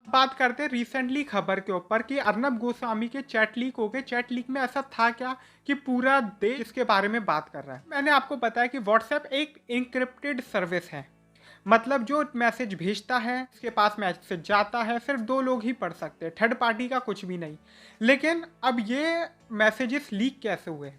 बात करते हैं रिसेंटली खबर के ऊपर कि अर्नब गोस्वामी के चैट लीक हो गए। चैट लीक में ऐसा था क्या कि पूरा देश इसके बारे में बात कर रहा है। मैंने आपको बताया कि व्हाट्सएप एक इंक्रिप्टेड सर्विस है। मतलब जो मैसेज भेजता है उसके पास मैसेज जाता है, सिर्फ दो लोग ही पढ़ सकते हैं, थर्ड पार्टी का कुछ भी नहीं। लेकिन अब ये मैसेजेस लीक कैसे हुए?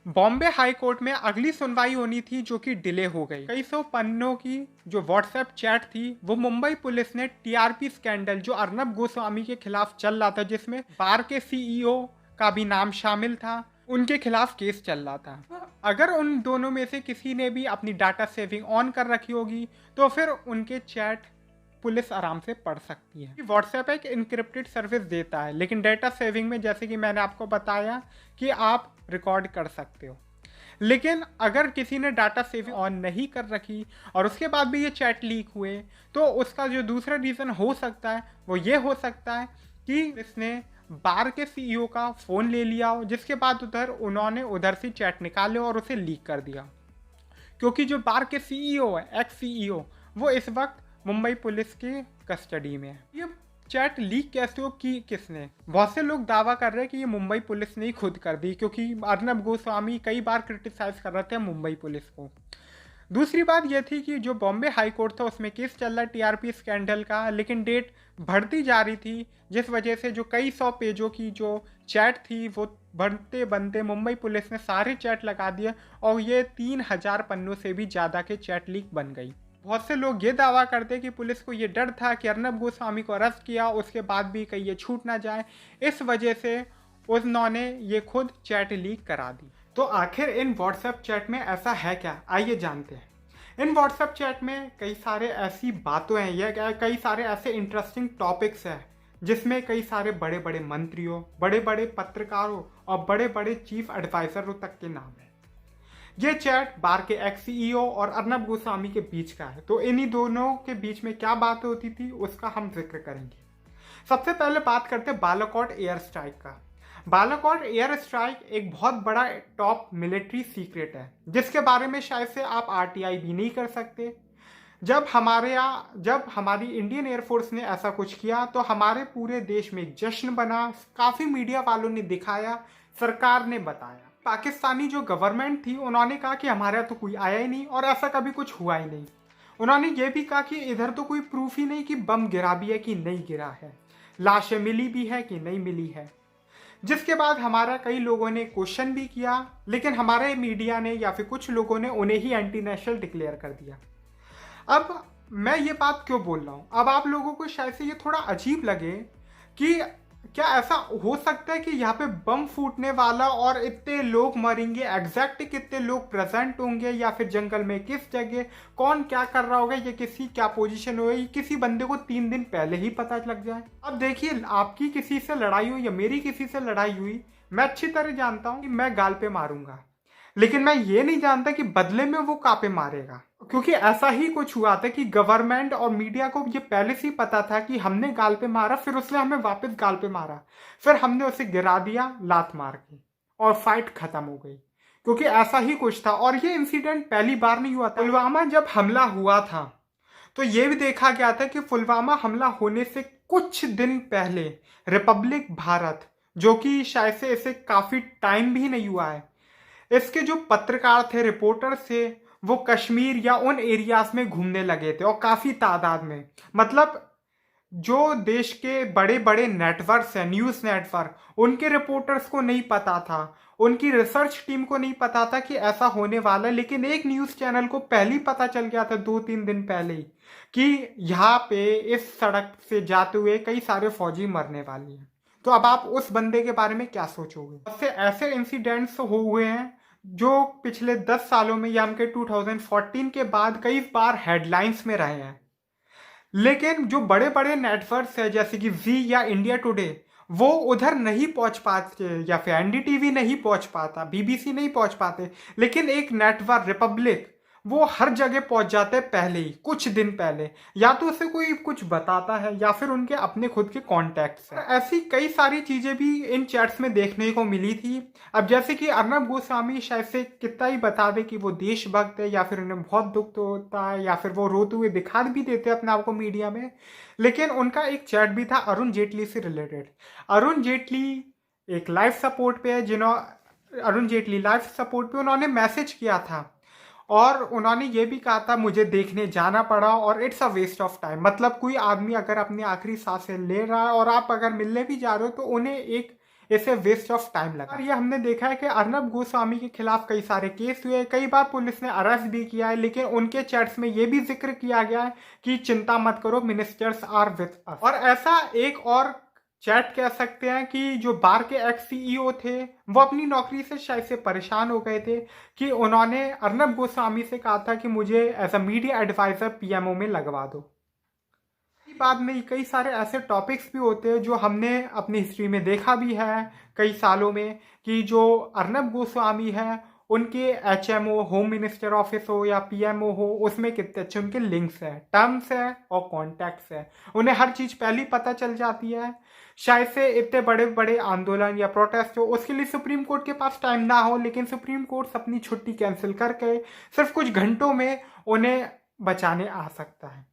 बॉम्बे हाई कोर्ट में अगली सुनवाई होनी थी जो कि डिले हो गई। कई सौ पन्नों की जो व्हाट्सएप चैट थी वो मुंबई पुलिस ने टीआरपी स्कैंडल जो अर्नब गोस्वामी के खिलाफ चल रहा था, जिसमें बार के सीईओ का भी नाम शामिल था, उनके खिलाफ केस चल रहा था। अगर उन दोनों में से किसी ने भी अपनी डाटा सेविंग ऑन कर रखी होगी तो फिर उनके चैट पुलिस आराम से पढ़ सकती है। व्हाट्सएप एक इनक्रिप्टेड सर्विस देता है, लेकिन डेटा सेविंग में जैसे कि मैंने आपको बताया कि आप रिकॉर्ड कर सकते हो। लेकिन अगर किसी ने डाटा सेविंग ऑन नहीं कर रखी और उसके बाद भी ये चैट लीक हुए तो उसका जो दूसरा रीज़न हो सकता है वो ये हो सकता है कि इसने बार के सीईओ का फ़ोन ले लिया हो, जिसके बाद उन्होंने उधर से चैट निकाले और उसे लीक कर दिया। क्योंकि जो बार के सीईओ है, एक्स सीईओ, वो इस वक्त मुंबई पुलिस की कस्टडी में है। ये चैट लीक कैसे हो की किसने? बहुत से लोग दावा कर रहे हैं कि ये मुंबई पुलिस ने ही खुद कर दी, क्योंकि अर्नब गोस्वामी कई बार क्रिटिसाइज कर रहे थे मुंबई पुलिस को। दूसरी बात यह थी कि जो बॉम्बे हाई कोर्ट था उसमें केस चल रहा है टीआरपी स्कैंडल का, लेकिन डेट बढ़ती जा रही थी, जिस वजह से जो कई सौ पेजों की जो चैट थी वो बनते बनते मुंबई पुलिस ने सारे चैट लगा दिए और ये 3000 पन्नों से भी ज़्यादा के चैट लीक बन गई। बहुत से लोग ये दावा करते कि पुलिस को ये डर था कि अर्नब गोस्वामी को अरेस्ट किया उसके बाद भी कहीं ये छूट ना जाए, इस वजह से उन्होंने ये खुद चैट लीक करा दी। तो आखिर इन व्हाट्सएप चैट में ऐसा है क्या, आइए जानते हैं। इन व्हाट्सएप चैट में कई सारे ऐसी बातें हैं या कई सारे ऐसे इंटरेस्टिंग टॉपिक्स हैं जिसमें कई सारे बड़े बड़े मंत्रियों, बड़े बड़े पत्रकारों और बड़े बड़े चीफ एडवाइजरों तक के नाम है। ये चैट बार के एक्स सीईओ और अर्नब गोस्वामी के बीच का है। तो इन्हीं दोनों के बीच में क्या बात होती थी उसका हम जिक्र करेंगे। सबसे पहले बात करते हैं बालाकोट एयर स्ट्राइक का। बालाकोट एयर स्ट्राइक एक बहुत बड़ा टॉप मिलिट्री सीक्रेट है जिसके बारे में शायद से आप आरटीआई भी नहीं कर सकते। जब हमारी इंडियन एयरफोर्स ने ऐसा कुछ किया तो हमारे पूरे देश में एक जश्न बना, काफ़ी मीडिया वालों ने दिखाया, सरकार ने बताया। पाकिस्तानी जो गवर्नमेंट थी उन्होंने कहा कि हमारे यहाँ तो कोई आया ही नहीं और ऐसा कभी कुछ हुआ ही नहीं। उन्होंने ये भी कहा कि इधर तो कोई प्रूफ ही नहीं कि बम गिरा भी है कि नहीं गिरा है, लाशें मिली भी है कि नहीं मिली है। जिसके बाद हमारा कई लोगों ने क्वेश्चन भी किया, लेकिन हमारे मीडिया ने या फिर कुछ लोगों ने उन्हें ही एंटी नेशनल डिक्लेयर कर दिया। अब मैं ये बात क्यों बोल रहा हूँ, अब आप लोगों को शायद से ये थोड़ा अजीब लगे कि क्या ऐसा हो सकता है कि यहाँ पे बम फूटने वाला और इतने लोग मरेंगे, एग्जैक्ट कितने लोग प्रेजेंट होंगे या फिर जंगल में किस जगह कौन क्या कर रहा होगा, ये किसी क्या पोजीशन होगी, किसी बंदे को 3 दिन पहले ही पता लग जाए। अब देखिए, आपकी किसी से लड़ाई हुई या मेरी किसी से लड़ाई हुई, मैं अच्छी तरह जानता हूँ कि मैं गाल पे मारूंगा, लेकिन मैं ये नहीं जानता कि बदले में वो कहाँ पे मारेगा। क्योंकि ऐसा ही कुछ हुआ था कि गवर्नमेंट और मीडिया को ये पहले से ही पता था कि हमने गाल पे मारा, फिर उसने हमें वापस गाल पे मारा, फिर हमने उसे गिरा दिया लात मार के और फाइट खत्म हो गई। क्योंकि ऐसा ही कुछ था और ये इंसिडेंट पहली बार नहीं हुआ था। पुलवामा जब हमला हुआ था तो ये भी देखा गया था कि पुलवामा हमला होने से कुछ दिन पहले रिपब्लिक भारत, जो कि शायद से इसे काफी टाइम भी नहीं हुआ है, इसके जो पत्रकार थे, रिपोर्टर थे, वो कश्मीर या उन एरियाज में घूमने लगे थे और काफ़ी तादाद में। मतलब जो देश के बड़े बड़े नेटवर्क्स हैं, न्यूज़ नेटवर्क, उनके रिपोर्टर्स को नहीं पता था, उनकी रिसर्च टीम को नहीं पता था कि ऐसा होने वाला है, लेकिन एक न्यूज़ चैनल को पहले ही पता चल गया था 2-3 दिन पहले ही कि यहाँ पे इस सड़क से जाते हुए कई सारे फौजी मरने वाले हैं। तो अब आप उस बंदे के बारे में क्या सोचोगे? ऐसे इंसिडेंट्स हुए हैं जो पिछले 10 सालों में या हम के 2014 के बाद कई बार हेडलाइंस में रहे हैं। लेकिन जो बड़े बड़े नेटवर्क्स है जैसे कि जी या इंडिया टुडे, वो उधर नहीं पहुंच पाते, या फिर एनडीटीवी नहीं पहुंच पाता, बीबीसी नहीं पहुंच पाते, लेकिन एक नेटवर्क रिपब्लिक वो हर जगह पहुंच जाते हैं पहले ही, कुछ दिन पहले। या तो उसे कोई कुछ बताता है या फिर उनके अपने खुद के कॉन्टैक्ट्स हैं। ऐसी कई सारी चीजें भी इन चैट्स में देखने को मिली थी। अब जैसे कि अर्नब गोस्वामी शायद से कितना ही बता दे कि वो देशभक्त है या फिर उन्हें बहुत दुख तो होता है या फिर वो रोते हुए दिखा भी देते हैं अपने आप को मीडिया में, लेकिन उनका एक चैट भी था अरुण जेटली से रिलेटेड। अरुण जेटली एक लाइफ सपोर्ट पे है, अरुण जेटली लाइफ सपोर्ट पे उन्होंने मैसेज किया था और उन्होंने ये भी कहा था मुझे देखने जाना पड़ा और it's a waste of time. मतलब कोई आदमी अगर अपनी आखिरी सांसें ले रहा है और आप अगर मिलने भी जा रहे हो तो उन्हें एक ऐसे वेस्ट ऑफ टाइम लगा। और ये हमने देखा है कि अर्नब गोस्वामी के खिलाफ कई सारे केस हुए, कई बार पुलिस ने अरेस्ट भी किया है, लेकिन उनके चैट्स में ये भी जिक्र किया गया है कि चिंता मत करो, मिनिस्टर्स आर विद अस। और ऐसा एक और चैट कह सकते हैं कि जो बार के एक्स सीईओ थे वो अपनी नौकरी से शायद से परेशान हो गए थे कि उन्होंने अर्नब गोस्वामी से कहा था कि मुझे as a media adviser PMO में लगवा दो। बाद में कई सारे ऐसे टॉपिक्स भी होते हैं जो हमने अपनी हिस्ट्री में देखा भी है कई सालों में कि जो अर्नब गोस्वामी है उनके एचएमओ, होम मिनिस्टर ऑफिस हो या पीएमओ हो, उसमें कितने अच्छे उनके लिंक्स है, टर्म्स है और कॉन्टैक्ट्स है। उन्हें हर चीज़ पहले पता चल जाती है। शायद से इतने बड़े बड़े आंदोलन या प्रोटेस्ट हो उसके लिए सुप्रीम कोर्ट के पास टाइम ना हो, लेकिन सुप्रीम कोर्ट अपनी छुट्टी कैंसिल करके सिर्फ कुछ घंटों में उन्हें बचाने आ सकता है।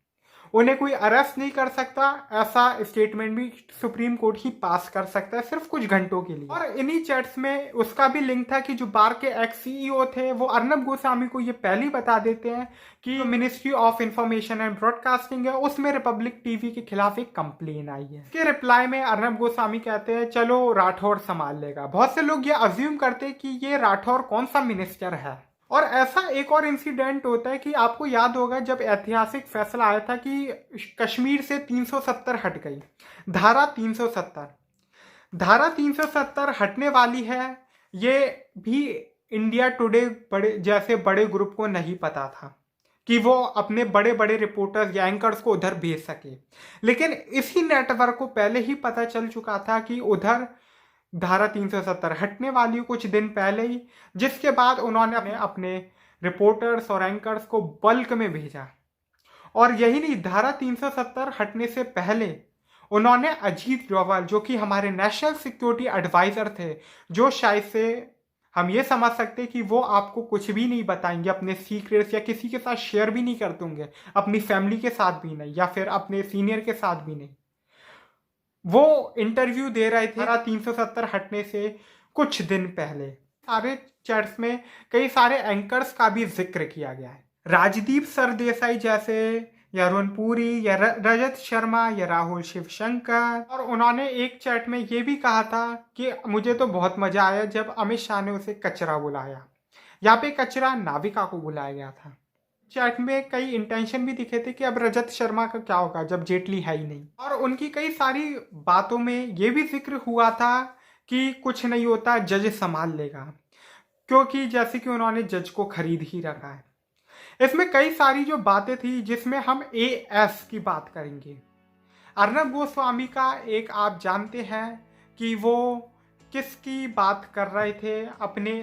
उन्हें कोई अरेस्ट नहीं कर सकता, ऐसा स्टेटमेंट भी सुप्रीम कोर्ट ही पास कर सकता है सिर्फ कुछ घंटों के लिए। और इन्हीं चैट्स में उसका भी लिंक था कि जो बार के एक्स सीईओ थे वो अर्नब गोस्वामी को ये पहले ही बता देते हैं कि ministry of information and broadcasting है उसमें रिपब्लिक टीवी के खिलाफ एक कंप्लेन आई है। इसके रिप्लाई में अर्नब गोस्वामी कहते हैं चलो राठौर संभाल लेगा। बहुत से लोग ये अज्यूम करते हैं कि ये राठौर कौन सा मिनिस्टर है। और ऐसा एक और इंसिडेंट होता है कि आपको याद होगा जब ऐतिहासिक फैसला आया था कि कश्मीर से 370 हट गई, धारा 370 हटने वाली है। ये भी इंडिया टुडे जैसे बड़े ग्रुप को नहीं पता था कि वो अपने बड़े बड़े रिपोर्टर्स या एंकर्स को उधर भेज सके, लेकिन इसी नेटवर्क को पहले ही पता चल चुका था कि उधर धारा 370 हटने वाली कुछ दिन पहले ही, जिसके बाद उन्होंने अपने रिपोर्टर्स और एंकर्स को बल्क में भेजा। और यही नहीं, धारा 370 हटने से पहले उन्होंने अजीत डोभाल जो कि हमारे नेशनल सिक्योरिटी एडवाइजर थे, जो शायद से हम ये समझ सकते कि वो आपको कुछ भी नहीं बताएंगे, अपने सीक्रेट्स या किसी के साथ शेयर भी नहीं करते होंगे, अपनी फैमिली के साथ भी नहीं या फिर अपने सीनियर के साथ भी नहीं, वो इंटरव्यू दे रहे थे 370 हटने से कुछ दिन पहले। सारे चैट्स में कई सारे एंकर्स का भी जिक्र किया गया है, राजदीप सरदेसाई जैसे, या अरुण पुरी या रजत शर्मा या राहुल शिवशंकर। और उन्होंने एक चैट में ये भी कहा था कि मुझे तो बहुत मजा आया जब अमित शाह ने उसे कचरा बुलाया। यहाँ पे कचरा नाविका को बुलाया गया था। चैट में कई इंटेंशन भी दिखे थे कि अब रजत शर्मा का क्या होगा जब जेटली है ही नहीं। और उनकी कई सारी बातों में ये भी जिक्र हुआ था कि कुछ नहीं होता, जज संभाल लेगा, क्योंकि जैसे कि उन्होंने जज को खरीद ही रखा है। इसमें कई सारी जो बातें थी जिसमें हम एएस की बात करेंगे। अर्नब गोस्वामी का एक आप जानते हैं कि वो किसकी बात कर रहे थे अपने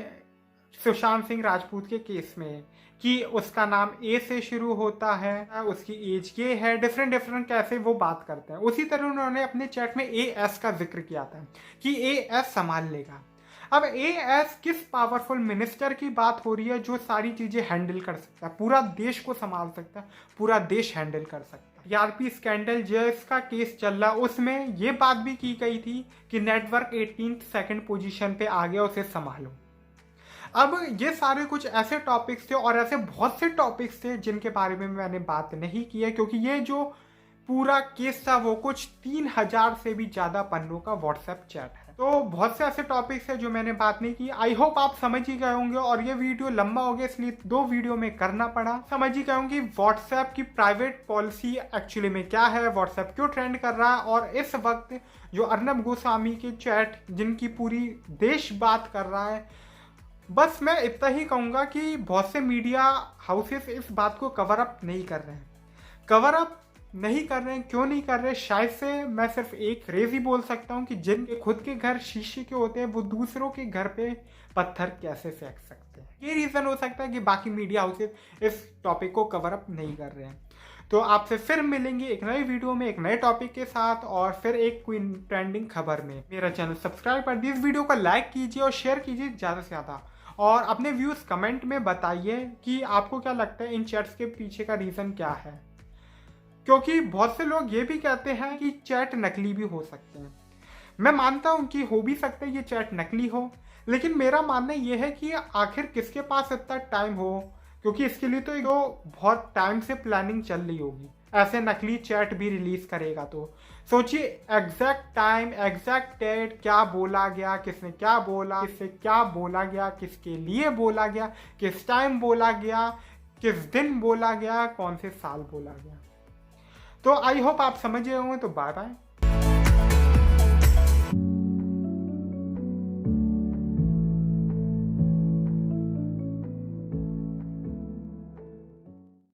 सुशांत सिंह राजपूत के केस में, कि उसका नाम ए से शुरू होता है, उसकी एज ये है, डिफरेंट कैसे वो बात करते हैं। उसी तरह उन्होंने अपने चैट में एएस का जिक्र किया था कि एएस संभाल लेगा। अब एएस किस पावरफुल मिनिस्टर की बात हो रही है जो सारी चीजें हैंडल कर सकता है, पूरा देश को संभाल सकता है, पूरा देश हैंडल कर सकता है। टीआरपी स्कैंडल जिसका केस चल रहा, उसमें ये बात भी की गई थी कि नेटवर्क 18th सेकंड पोजीशन पे आ गया, उसे संभालो। अब ये सारे कुछ ऐसे टॉपिक्स थे और ऐसे बहुत से टॉपिक्स थे जिनके बारे में मैंने बात नहीं की है, क्योंकि ये जो पूरा केस था वो कुछ 3000 से भी ज़्यादा पन्नों का व्हाट्सएप चैट है। तो बहुत से ऐसे टॉपिक्स है जो मैंने बात नहीं की। आई होप आप समझ ही गए होंगे, और ये वीडियो लंबा हो गया इसलिए 2 वीडियो में करना पड़ा। समझ ही गए होंगे व्हाट्सएप की प्राइवेट पॉलिसी एक्चुअली में क्या है, व्हाट्सएप क्यों ट्रेंड कर रहा है, और इस वक्त जो अर्नब गोस्वामी के चैट जिनकी पूरी देश बात कर रहा है। बस मैं इतना ही कहूँगा कि बहुत से मीडिया हाउसेस इस बात को कवर अप नहीं कर रहे हैं। कवर अप नहीं कर रहे हैं। क्यों नहीं कर रहे? शायद से मैं सिर्फ एक फ्रेज ही बोल सकता हूँ कि जिनके खुद के घर शीशे के होते हैं वो दूसरों के घर पे पत्थर कैसे फेंक सकते हैं। ये रीज़न हो सकता है कि बाकी मीडिया हाउसेस इस टॉपिक को कवर अप नहीं कर रहे हैं। तो आपसे फिर मिलेंगे एक नई वीडियो में एक नए टॉपिक के साथ और फिर एक कोई ट्रेंडिंग खबर में। मेरा चैनल सब्सक्राइब कर दीजिए, इस वीडियो को लाइक कीजिए और शेयर कीजिए ज़्यादा से ज़्यादा, और अपने व्यूज़ कमेंट में बताइए कि आपको क्या लगता है इन चैट्स के पीछे का रीज़न क्या है, क्योंकि बहुत से लोग ये भी कहते हैं कि चैट नकली भी हो सकते हैं। मैं मानता हूँ कि हो भी सकता है ये चैट नकली हो, लेकिन मेरा मानना ये है कि आखिर किसके पास इतना टाइम हो, क्योंकि इसके लिए तो बहुत टाइम से प्लानिंग चल रही होगी। ऐसे नकली चैट भी रिलीज करेगा तो सोचिए एग्जैक्ट टाइम, एग्जैक्ट डेट, क्या बोला गया, किसने क्या बोला, किससे क्या बोला गया, किसके लिए बोला गया, किस टाइम बोला गया, किस दिन बोला गया, कौन से साल बोला गया। तो आई होप आप समझ गए होंगे। तो बाय बाय।